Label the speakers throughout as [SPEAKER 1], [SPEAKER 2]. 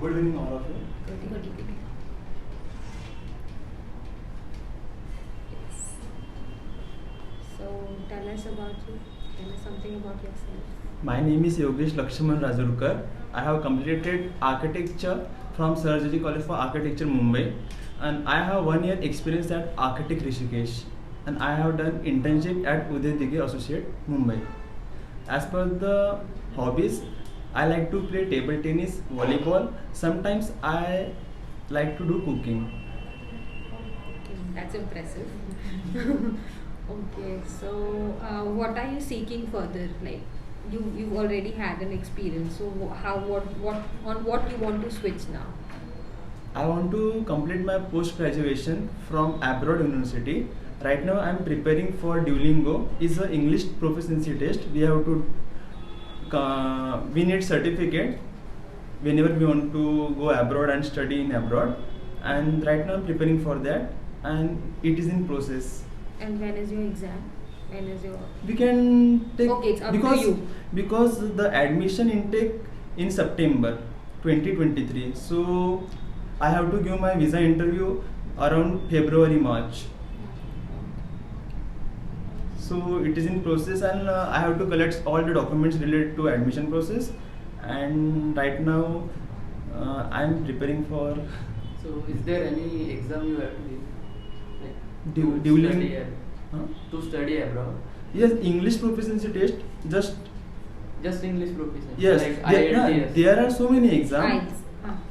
[SPEAKER 1] Good evening, all of you.
[SPEAKER 2] Good evening. Yes. So tell us about you. Tell us something about yourself.
[SPEAKER 1] My name is Yogesh Lakshman Rajurkar. I have completed architecture from Sarojini College for Architecture, Mumbai, and I have 1 year experience at Architect Rishikesh, and I have done internship at Uday Dige Associate, Mumbai. As per the hobbies, I like to play table tennis, volleyball. Sometimes I like to do cooking.
[SPEAKER 2] Okay, that's impressive. Okay, so what are you seeking further? Like you've already had an experience. So what you want to switch now?
[SPEAKER 1] I want to complete my post graduation from abroad university. Right now, I am preparing for Duolingo. It's an English proficiency test. We need certificate whenever we want to go abroad and study in abroad. And right now, I'm preparing for that, and it is in process.
[SPEAKER 2] And when is your exam? When is your
[SPEAKER 1] We can take
[SPEAKER 2] Okay, it's up to
[SPEAKER 1] because
[SPEAKER 2] you.
[SPEAKER 1] because the admission intake in September 2023. So I have to give my visa interview around February March. So it is in process, and I have to collect all the documents related to admission process. And right now, I am preparing for
[SPEAKER 3] So, is there any exam you have to give? Like to
[SPEAKER 1] Duolingo.
[SPEAKER 3] study
[SPEAKER 1] Huh?
[SPEAKER 3] to study abroad?
[SPEAKER 1] Yes, English proficiency test.
[SPEAKER 3] Just English proficiency?
[SPEAKER 1] Yes,
[SPEAKER 3] Like
[SPEAKER 1] there,
[SPEAKER 3] IELTS?
[SPEAKER 1] there are so many exams.
[SPEAKER 2] IELTS.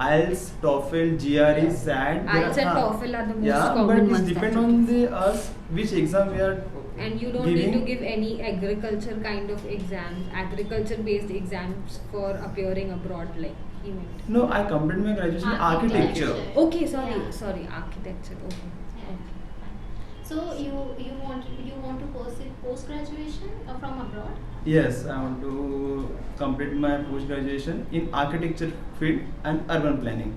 [SPEAKER 1] IELTS, TOEFL, GRE, SAT.
[SPEAKER 2] IELTS and
[SPEAKER 1] हाँ.
[SPEAKER 2] TOEFL are the most
[SPEAKER 1] Yeah,
[SPEAKER 2] common
[SPEAKER 1] but
[SPEAKER 2] ones
[SPEAKER 1] it depends
[SPEAKER 2] that you
[SPEAKER 1] on
[SPEAKER 2] give.
[SPEAKER 1] us which exam we are.
[SPEAKER 3] Okay.
[SPEAKER 2] And you don't need to
[SPEAKER 1] Giving-
[SPEAKER 2] give any agriculture kind of exams, agriculture based exams for appearing abroad, like he meant.
[SPEAKER 1] No, I completed my graduation in architecture.
[SPEAKER 4] Architecture.
[SPEAKER 2] Okay, sorry,
[SPEAKER 4] Yeah.
[SPEAKER 2] sorry, architecture. Okay.
[SPEAKER 4] So you want to pursue post graduation from abroad?
[SPEAKER 1] Yes, I want to complete my post graduation in architecture field and urban planning.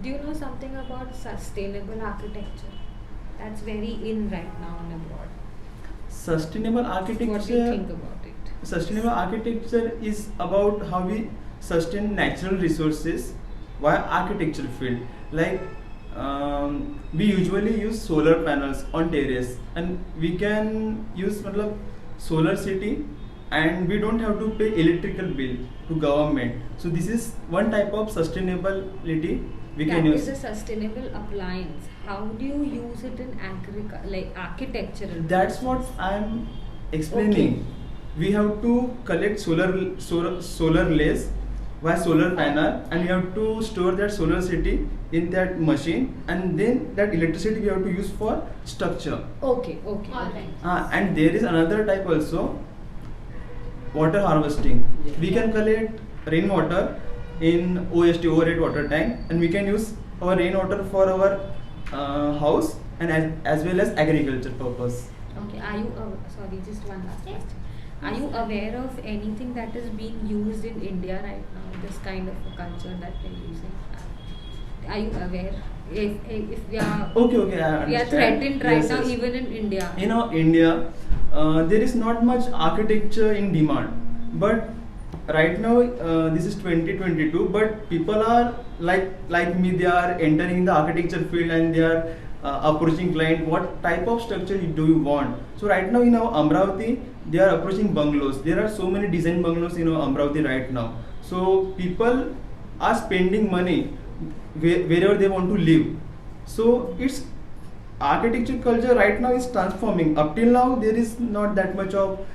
[SPEAKER 2] Do you know something about sustainable architecture? That's very in right now in abroad.
[SPEAKER 1] Sustainable architecture.
[SPEAKER 2] What do you think about it?
[SPEAKER 1] Sustainable architecture is about how we sustain natural resources via architecture field. Like we usually use solar panels on terrace, and we can use solar city, and we don't have to pay electrical bill to government. So this is one type of sustainability we can
[SPEAKER 2] That
[SPEAKER 1] use.
[SPEAKER 2] is a sustainable appliance. How do you use it in like architectural?
[SPEAKER 1] That's what I'm explaining. We have to collect solar rays via solar panel, and we have to store that solar city in that machine, and then that electricity we have to use for structure.
[SPEAKER 2] Okay.
[SPEAKER 4] Alright.
[SPEAKER 1] And there is another type also, water harvesting.
[SPEAKER 3] Yeah.
[SPEAKER 1] We can collect rainwater in OST, overhead water tank, and we can use our rainwater for our house and as well as agriculture purpose.
[SPEAKER 2] Okay. Are you sorry? Just one last
[SPEAKER 4] Yeah.
[SPEAKER 2] question. Are you aware of anything that is being used in India right now? This kind of a culture that we're using. Are you aware? If we are
[SPEAKER 1] Okay, I
[SPEAKER 2] we are
[SPEAKER 1] understand.
[SPEAKER 2] threatened right
[SPEAKER 1] Yes,
[SPEAKER 2] now,
[SPEAKER 1] yes.
[SPEAKER 2] even in India.
[SPEAKER 1] You know, India, there is not much architecture in demand, but right now this is 2022, but people are like me, they are entering the architecture field, and they are approaching client, what type of structure do you want. So right now in our Amravati, they are approaching bungalows. There are so many design bungalows in our Amravati right now. So people are spending money wherever they want to live. So it's architecture culture right now is transforming. Up till now there is not that much of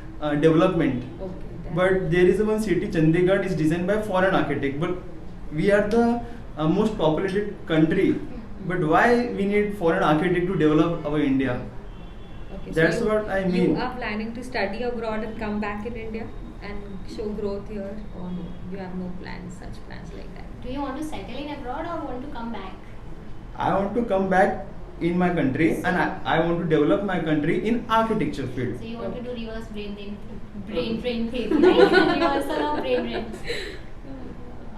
[SPEAKER 1] development.
[SPEAKER 2] Okay.
[SPEAKER 1] But there is one city, Chandigarh, is designed by foreign architect. But we are the most populated country. But why we need foreign architect to develop our India?
[SPEAKER 2] Okay,
[SPEAKER 1] That's
[SPEAKER 2] so
[SPEAKER 1] what I mean.
[SPEAKER 2] You are planning to study abroad and come back in India and show growth here, or no? You have no plans, such plans like that.
[SPEAKER 4] Do you want to settle in abroad or want to come back?
[SPEAKER 1] I want to come back in my country, and I want to develop my country in architecture field.
[SPEAKER 4] So you want to do reverse brain drain theory, right? Reversal of brain drain.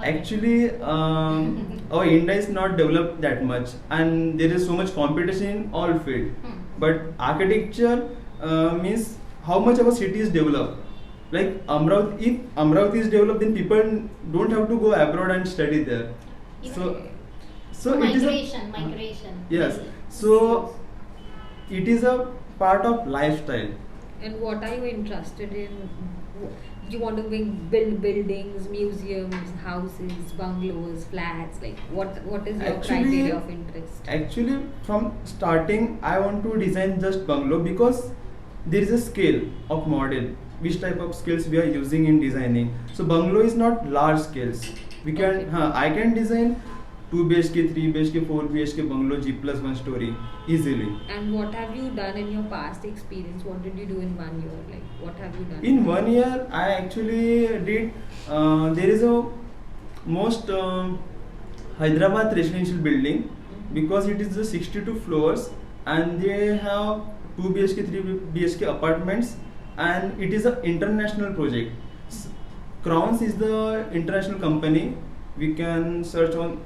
[SPEAKER 1] Actually, our India is not developed that much, and there is so much competition in all field. But architecture means how much our city is developed. Like Amravati, if Amravati is developed, then people don't have to go abroad and study there.
[SPEAKER 4] Even-
[SPEAKER 1] So, so it is
[SPEAKER 4] migration.
[SPEAKER 1] yes. So it is a part of lifestyle.
[SPEAKER 2] And what are you interested in? You want to build buildings, museums, houses, bungalows, flats? Like what is your criteria of interest?
[SPEAKER 1] Actually, from starting, I want to design just bungalow because there is a scale of model. Which type of skills we are using in designing? So bungalow is not large scales. We can,
[SPEAKER 2] Okay.
[SPEAKER 1] I can design 2 BHK, 3 BHK, 4 BHK bungalow G+1 story easily.
[SPEAKER 2] And what have you done in your past experience? What did you do in 1 year? Like what have you done?
[SPEAKER 1] In 1 year, I actually did. There is a most Hyderabad residential building because it is the 62 floors and they have 2 BHK, 3 BHK apartments, and it is an international project. Crowns is the international company. We can search on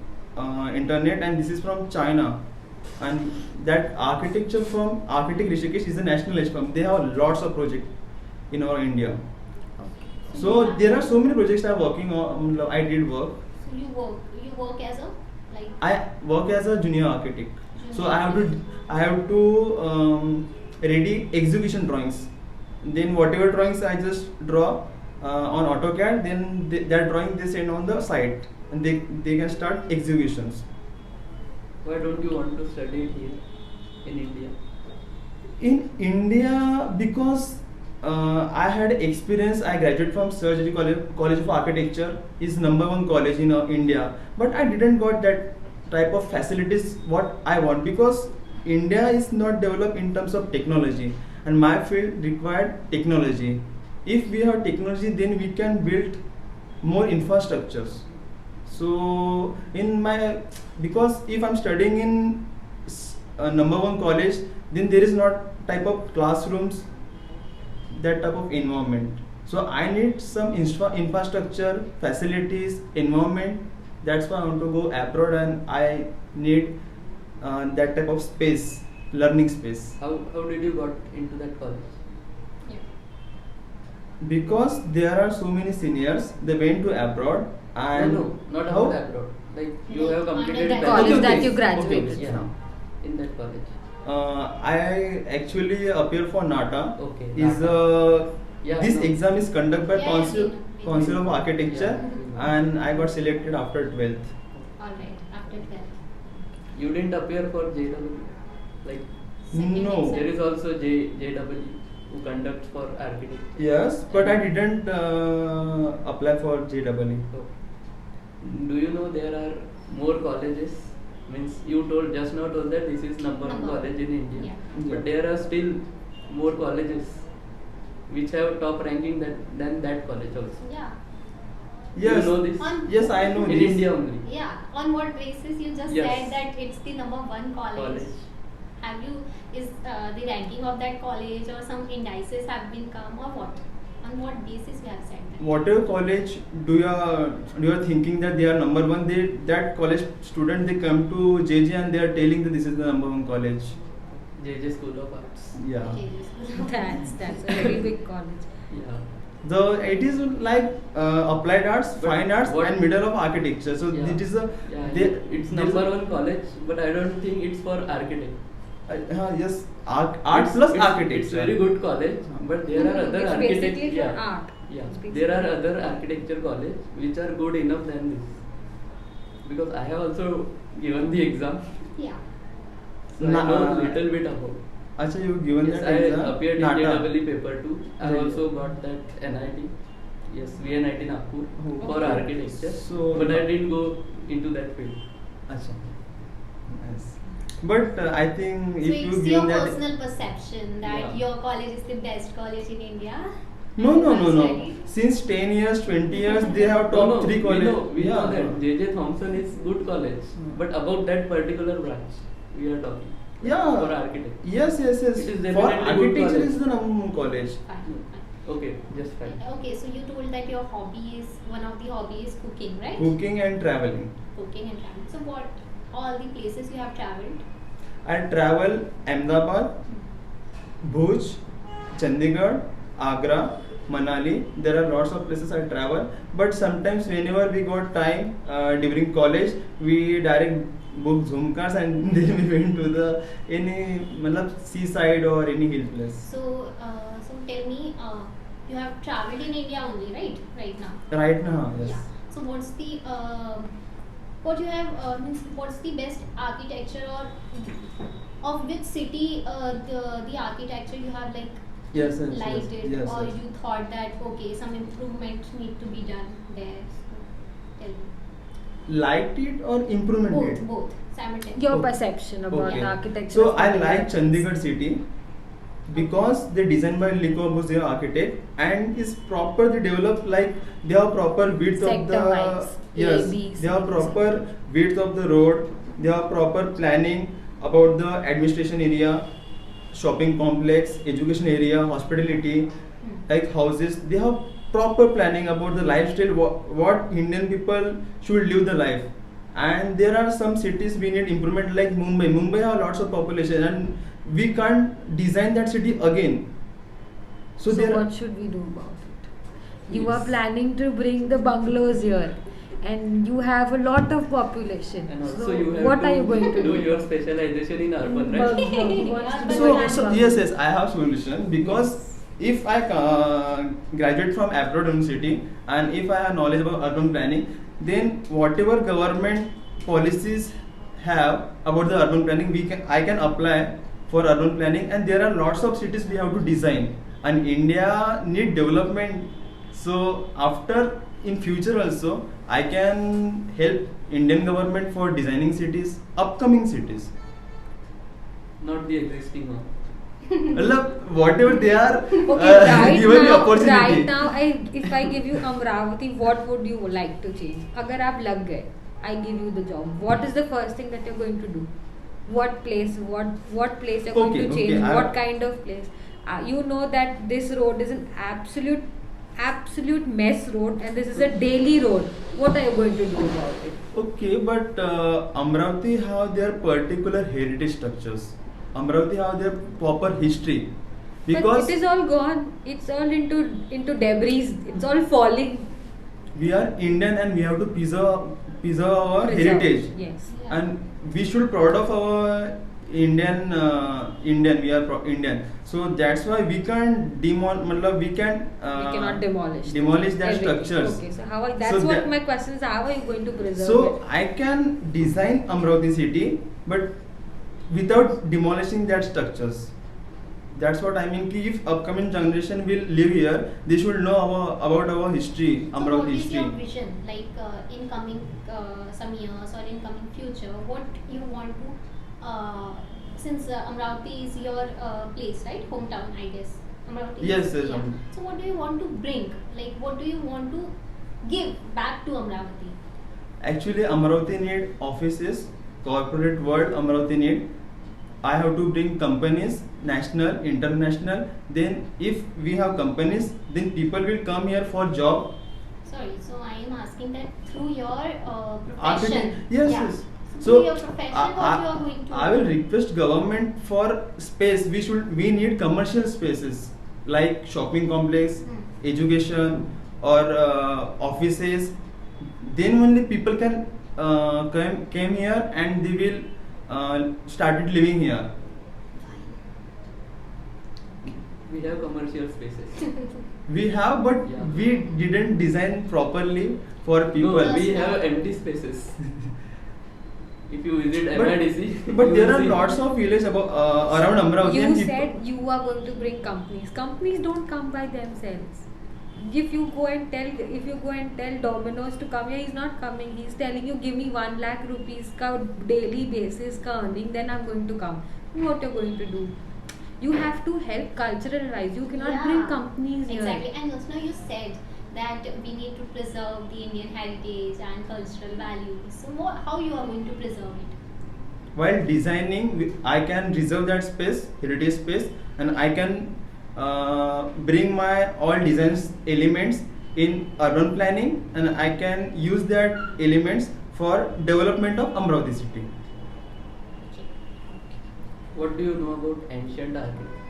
[SPEAKER 1] internet, and this is from China. And that architecture from Architect Rishikesh is a national edge firm. They have lots of projects in our India. So there are so many projects I am working on. I did work.
[SPEAKER 4] So you work as a like.
[SPEAKER 1] I work as a junior architect. So
[SPEAKER 4] Junior
[SPEAKER 1] I have to ready execution drawings. Then whatever drawings I just draw on AutoCAD, then that drawing they send on the site, and they can start executions.
[SPEAKER 3] Why don't you want to study it here in India?
[SPEAKER 1] In India, because I had experience. I graduated from Surgery College of Architecture. Is #1 college in India, but I didn't got that type of facilities what I want because India is not developed in terms of technology, and my field required technology. If we have technology, then we can build more infrastructures. So because if I'm studying in #1 college, then there is not type of classrooms, that type of environment. So I need some infrastructure, facilities, environment. That's why I want to go abroad, and I need that type of space, learning space.
[SPEAKER 3] How did you got into that college?
[SPEAKER 1] Because there are so many seniors, they went to abroad and
[SPEAKER 3] No, not
[SPEAKER 1] how?
[SPEAKER 3] about abroad. Like you have completed
[SPEAKER 4] that
[SPEAKER 2] college
[SPEAKER 1] Okay,
[SPEAKER 2] that
[SPEAKER 1] okay.
[SPEAKER 2] you graduated
[SPEAKER 1] Okay.
[SPEAKER 3] Yeah,
[SPEAKER 2] from.
[SPEAKER 3] in that college.
[SPEAKER 1] I actually appear for NATA.
[SPEAKER 3] Okay,
[SPEAKER 1] Is
[SPEAKER 3] NATA. Yeah,
[SPEAKER 1] this
[SPEAKER 3] I know.
[SPEAKER 1] exam is conducted by
[SPEAKER 4] Yeah,
[SPEAKER 1] Council of Architecture,
[SPEAKER 3] Yeah.
[SPEAKER 1] and I got selected after 12th.
[SPEAKER 4] Alright, after 12th.
[SPEAKER 3] You didn't appear for JW. Like
[SPEAKER 4] Second
[SPEAKER 1] No.
[SPEAKER 4] exam.
[SPEAKER 3] there is also JW who conducts for architecture.
[SPEAKER 1] Yes, but I didn't apply for JEE.
[SPEAKER 3] So, do you know there are more colleges? Means you just now told that this is #1
[SPEAKER 4] Number one.
[SPEAKER 3] college in India,
[SPEAKER 4] Yeah.
[SPEAKER 3] but there are still more colleges which have top ranking than that college also.
[SPEAKER 4] Yeah.
[SPEAKER 1] Yes.
[SPEAKER 3] You know this?
[SPEAKER 1] Yes, I know
[SPEAKER 3] In
[SPEAKER 1] this.
[SPEAKER 3] India only.
[SPEAKER 4] Yeah. On what basis you just
[SPEAKER 3] Yes.
[SPEAKER 4] said that it's the #1 college? Have you is the ranking of that college or some indices have been come or what? On what basis you have said that?
[SPEAKER 1] Whatever college do you are thinking that they are #1, that college student they come to JJ and they are telling that this is the #1 college.
[SPEAKER 3] JJ School of Arts.
[SPEAKER 1] Yeah.
[SPEAKER 4] Okay, just-
[SPEAKER 2] That's a very big college.
[SPEAKER 3] Yeah.
[SPEAKER 1] It is like applied arts,
[SPEAKER 3] But
[SPEAKER 1] fine arts,
[SPEAKER 3] what-
[SPEAKER 1] and middle of architecture. So
[SPEAKER 3] Yeah.
[SPEAKER 1] it is a
[SPEAKER 3] Yeah,
[SPEAKER 1] they-
[SPEAKER 3] it's
[SPEAKER 1] there is a-
[SPEAKER 3] #1 college, but I don't think it's for architect.
[SPEAKER 1] Yes, art
[SPEAKER 3] It's-
[SPEAKER 1] plus
[SPEAKER 3] it's-
[SPEAKER 1] architecture.
[SPEAKER 3] It's very good college, but there are other
[SPEAKER 2] It's
[SPEAKER 3] architect.
[SPEAKER 2] basically for
[SPEAKER 3] Yeah,
[SPEAKER 2] art.
[SPEAKER 3] yeah.
[SPEAKER 2] It's basically
[SPEAKER 3] There are
[SPEAKER 2] for
[SPEAKER 3] other
[SPEAKER 2] art.
[SPEAKER 3] architecture college which are good enough than this. Because I have also given the exam,
[SPEAKER 4] Yeah.
[SPEAKER 3] so I
[SPEAKER 1] Nah,
[SPEAKER 3] know little bit about.
[SPEAKER 1] Acha, you given
[SPEAKER 3] Yes,
[SPEAKER 1] that
[SPEAKER 3] I
[SPEAKER 1] exam?
[SPEAKER 3] appeared in
[SPEAKER 1] NATA.
[SPEAKER 3] JEE paper 2. I
[SPEAKER 1] Yeah.
[SPEAKER 3] also got that NIT. Yes, VNIT Nagpur
[SPEAKER 1] Oh,
[SPEAKER 3] for
[SPEAKER 1] okay.
[SPEAKER 3] architecture.
[SPEAKER 1] So-
[SPEAKER 3] but I didn't go into that field.
[SPEAKER 1] Acha. Nice. But I think
[SPEAKER 4] So
[SPEAKER 1] if you
[SPEAKER 4] it's
[SPEAKER 1] give
[SPEAKER 4] your
[SPEAKER 1] that
[SPEAKER 4] personal perception that
[SPEAKER 3] Yeah.
[SPEAKER 4] your college is the best college in India.
[SPEAKER 1] No,
[SPEAKER 4] and
[SPEAKER 1] no,
[SPEAKER 4] you
[SPEAKER 1] no,
[SPEAKER 4] have
[SPEAKER 1] no.
[SPEAKER 4] studied.
[SPEAKER 1] Since 10 years, 20 years, they have top 3 colleges.
[SPEAKER 3] We know that JJ Thompson is good college, but about that particular branch we are talking.
[SPEAKER 1] Yeah.
[SPEAKER 3] For architect.
[SPEAKER 1] Yes.
[SPEAKER 3] It is
[SPEAKER 1] For
[SPEAKER 3] definitely good
[SPEAKER 1] architecture
[SPEAKER 3] college.
[SPEAKER 1] is the #1 college.
[SPEAKER 4] Fine, fine.
[SPEAKER 3] Okay, just fine.
[SPEAKER 4] Okay, so you told that your hobby is one of the hobby is cooking, right?
[SPEAKER 1] Cooking and traveling.
[SPEAKER 4] Cooking and traveling. So what all the places you have traveled?
[SPEAKER 1] I travel Ahmedabad, Bhuj, Chandigarh, Agra, Manali. There are lots of places I travel, but sometimes whenever we got time during college, we direct book Zumkas and then we went to the any seaside or any hill place.
[SPEAKER 4] So tell me, you have traveled in India only, right? Right now.
[SPEAKER 1] Right now, yes.
[SPEAKER 4] Yeah. So what's the what you have means what's the best architecture or of which city the architecture you have like
[SPEAKER 1] Yes, yes,
[SPEAKER 4] liked
[SPEAKER 1] yes,
[SPEAKER 4] it,
[SPEAKER 1] yes,
[SPEAKER 4] or
[SPEAKER 1] yes.
[SPEAKER 4] you thought that okay, some improvement need to be done there. So tell me.
[SPEAKER 1] Liked it or improvement it?
[SPEAKER 4] Both simultaneously.
[SPEAKER 2] Your
[SPEAKER 1] Okay.
[SPEAKER 2] perception about
[SPEAKER 1] Okay.
[SPEAKER 2] the architecture.
[SPEAKER 1] So
[SPEAKER 2] of
[SPEAKER 1] I
[SPEAKER 2] India.
[SPEAKER 1] like Chandigarh city because they designed by Le Corbusier architect and is proper they develop like they have proper width of the
[SPEAKER 2] Sector-wise,
[SPEAKER 1] yes
[SPEAKER 2] A, B,
[SPEAKER 1] they have
[SPEAKER 2] C,
[SPEAKER 1] proper width of the road, they have proper planning about the administration area, shopping complex, education area, hospitality, like houses. They have proper planning about the lifestyle what Indian people should live the life. And there are some cities we need improvement like Mumbai. Mumbai have lots of population and we can't design that city again.
[SPEAKER 2] So
[SPEAKER 1] there
[SPEAKER 2] what should we do about it? You are
[SPEAKER 3] Yes.
[SPEAKER 2] planning to bring the bungalows here, and you have a lot of population.
[SPEAKER 3] And also
[SPEAKER 2] So
[SPEAKER 3] you have
[SPEAKER 2] what
[SPEAKER 3] to
[SPEAKER 2] are you going to
[SPEAKER 3] do
[SPEAKER 2] do?
[SPEAKER 3] your specialization in urban, right?
[SPEAKER 1] so yes, I have solution because if I graduate from abroad university and if I have knowledge about urban planning, then whatever government policies have about the urban planning, I can apply for urban planning. And there are lots of cities we have to design, and India need development. So after in future also I can help Indian government for designing cities, upcoming cities.
[SPEAKER 3] Not the existing one.
[SPEAKER 1] Matlab, whatever they are
[SPEAKER 2] Okay,
[SPEAKER 1] given the opportunity.
[SPEAKER 2] right now, if I give you Amravati, what would you like to change? अगर आप लग गए, I give you the job. What is the first thing that you're going to do? What place? What place you're going
[SPEAKER 1] Okay,
[SPEAKER 2] to change?
[SPEAKER 1] okay,
[SPEAKER 2] What kind of place? You know that this road is an absolute mess road, and this is a daily road. What are you going to do about it?
[SPEAKER 1] Okay, but Amravati have their particular heritage structures. Amravati have their proper history. Because
[SPEAKER 2] But it is all gone. It's all into debris. It's all falling.
[SPEAKER 1] we are Indian and we have to preserve our
[SPEAKER 2] Preserved.
[SPEAKER 1] heritage.
[SPEAKER 2] Yes.
[SPEAKER 4] Yeah.
[SPEAKER 1] And we should proud of our Indian. We are Indian. So that's why we can't we can
[SPEAKER 2] We cannot demolish
[SPEAKER 1] that
[SPEAKER 2] everything.
[SPEAKER 1] structures.
[SPEAKER 2] Okay, so that's
[SPEAKER 1] So
[SPEAKER 2] what
[SPEAKER 1] that-
[SPEAKER 2] my question is. How are you going to preserve
[SPEAKER 1] So
[SPEAKER 2] it?
[SPEAKER 1] I can design Amravati city, but without demolishing that structures. That's what I mean. Ki if upcoming generation will live here, they should know about our history,
[SPEAKER 4] So what
[SPEAKER 1] Amravati
[SPEAKER 4] is your
[SPEAKER 1] history.
[SPEAKER 4] vision like in coming some years or in coming future? What you want to since Amravati is your place, right? Hometown, I guess. Amravati.
[SPEAKER 1] Yes, yes,
[SPEAKER 4] Yeah. So what do you want to bring? Like what do you want to give back to Amravati?
[SPEAKER 1] Actually, Amravati need offices, corporate world. Amravati need. I have to bring companies, national, international. Then, if we have companies, then people will come here for job.
[SPEAKER 4] Sorry, so I am asking that through your profession.
[SPEAKER 1] Architect. Yes,
[SPEAKER 4] Yeah.
[SPEAKER 1] yes.
[SPEAKER 4] Through your profession, what you are going to
[SPEAKER 1] I will request government for space. We need commercial spaces like shopping complex, education, or offices. Then only people can came here and they will started living here.
[SPEAKER 3] We have commercial spaces.
[SPEAKER 1] We have, but
[SPEAKER 3] Yeah.
[SPEAKER 1] we didn't design properly for people.
[SPEAKER 3] No, we have empty spaces. If you visit MIDC,
[SPEAKER 1] But
[SPEAKER 3] you
[SPEAKER 1] there
[SPEAKER 3] will
[SPEAKER 1] are
[SPEAKER 3] see-
[SPEAKER 1] lots of villages around Amravati.
[SPEAKER 2] You
[SPEAKER 1] and people-
[SPEAKER 2] said you are going to bring companies. Companies don't come by themselves. If you go and tell Domino's to come here, he's not coming. He's telling you, give me 1 lakh rupees ka daily basis ka earning, then I'm going to come. What you're going to do? You have to help cultural wise. You cannot bring companies here.
[SPEAKER 4] Exactly. And just now you said that we need to preserve the Indian heritage and cultural values. So how you are going to preserve it?
[SPEAKER 1] While designing, I can reserve that space, heritage space, and I can bring my all designs elements in urban planning, and I can use that elements for development of Amravati city.
[SPEAKER 3] What do you know about ancient architecture?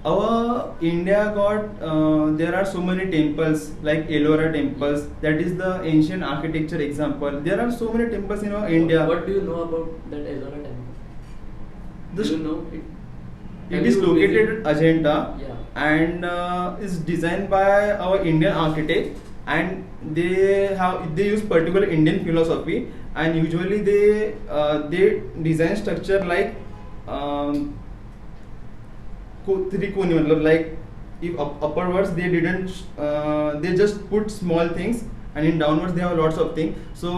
[SPEAKER 1] Our India got there are so many temples like Ellora temples. That is the ancient architecture example. There are so many temples in our India.
[SPEAKER 3] What do you know about that Ellora temple?
[SPEAKER 1] The
[SPEAKER 3] Do you know it?
[SPEAKER 1] It
[SPEAKER 3] Have
[SPEAKER 1] is
[SPEAKER 3] you
[SPEAKER 1] located
[SPEAKER 3] visited?
[SPEAKER 1] at Ajanta
[SPEAKER 3] Yeah.
[SPEAKER 1] and is designed by our Indian architect, and they use particular Indian philosophy, and usually they design structure like त्रिकोणी मतलब like if upwards they didn't they just put small things, and in downwards they have lots of things. So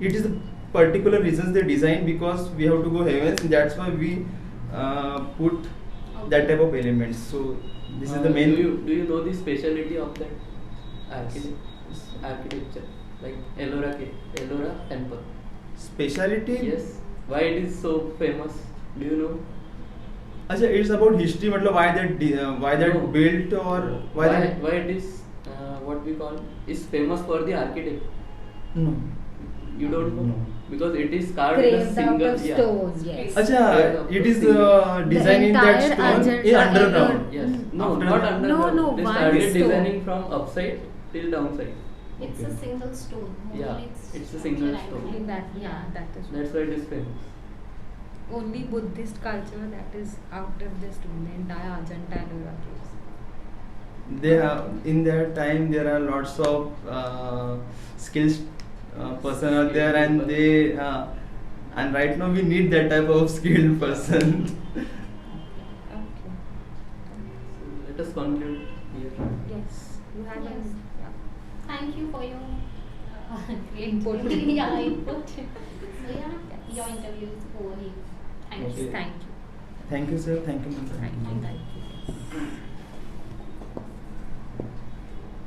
[SPEAKER 1] it is the particular reasons they design, because we have to go heavens, and that's why we put that type of elements. So this is the main.
[SPEAKER 3] Do you know the speciality of that architecture? Like Ellora temple.
[SPEAKER 1] Speciality?
[SPEAKER 3] Yes. Why it is so famous? Do you know?
[SPEAKER 1] अच्छा, it's about history, मतलब why that
[SPEAKER 3] No.
[SPEAKER 1] built or why that
[SPEAKER 3] why it is what we call is famous for the architect?
[SPEAKER 1] no.
[SPEAKER 3] You don't know?
[SPEAKER 1] No.
[SPEAKER 3] Because it is carved in a
[SPEAKER 2] Carved out
[SPEAKER 3] single
[SPEAKER 2] of stone, yes.
[SPEAKER 1] अच्छा, it is
[SPEAKER 3] The
[SPEAKER 1] design in that
[SPEAKER 2] entire
[SPEAKER 1] stone
[SPEAKER 2] Ajanta
[SPEAKER 1] underground.
[SPEAKER 3] Yes. No,
[SPEAKER 1] After
[SPEAKER 3] not
[SPEAKER 1] that-
[SPEAKER 3] underground.
[SPEAKER 2] No,
[SPEAKER 3] They
[SPEAKER 2] one
[SPEAKER 3] started
[SPEAKER 2] stone.
[SPEAKER 3] designing from upside till downside.
[SPEAKER 4] It's a single stone.
[SPEAKER 3] Yeah,
[SPEAKER 4] Only
[SPEAKER 3] it's a single
[SPEAKER 4] structure, I
[SPEAKER 3] stone.
[SPEAKER 4] believe.
[SPEAKER 2] That, yeah, that is
[SPEAKER 3] That's why it is famous.
[SPEAKER 2] only Buddhist culture that is out of the stone, the entire Ajanta and Ellora caves.
[SPEAKER 1] In their time there are lots of skills person out there, and they and right now we need that type of skilled person.
[SPEAKER 2] Okay.
[SPEAKER 3] So let us conclude here.
[SPEAKER 2] Yes. You have
[SPEAKER 4] Yes.
[SPEAKER 2] an, yeah.
[SPEAKER 4] Thank you for your great
[SPEAKER 2] Input.
[SPEAKER 4] yeah, input. So yeah,
[SPEAKER 2] Yes.
[SPEAKER 4] your interview is over here. Thank
[SPEAKER 3] Okay.
[SPEAKER 4] you.
[SPEAKER 2] Thank you.
[SPEAKER 1] Thank you, sir. Thank you, ma'am.
[SPEAKER 2] Thank you.
[SPEAKER 4] Thank you.
[SPEAKER 2] Thank you. Yes.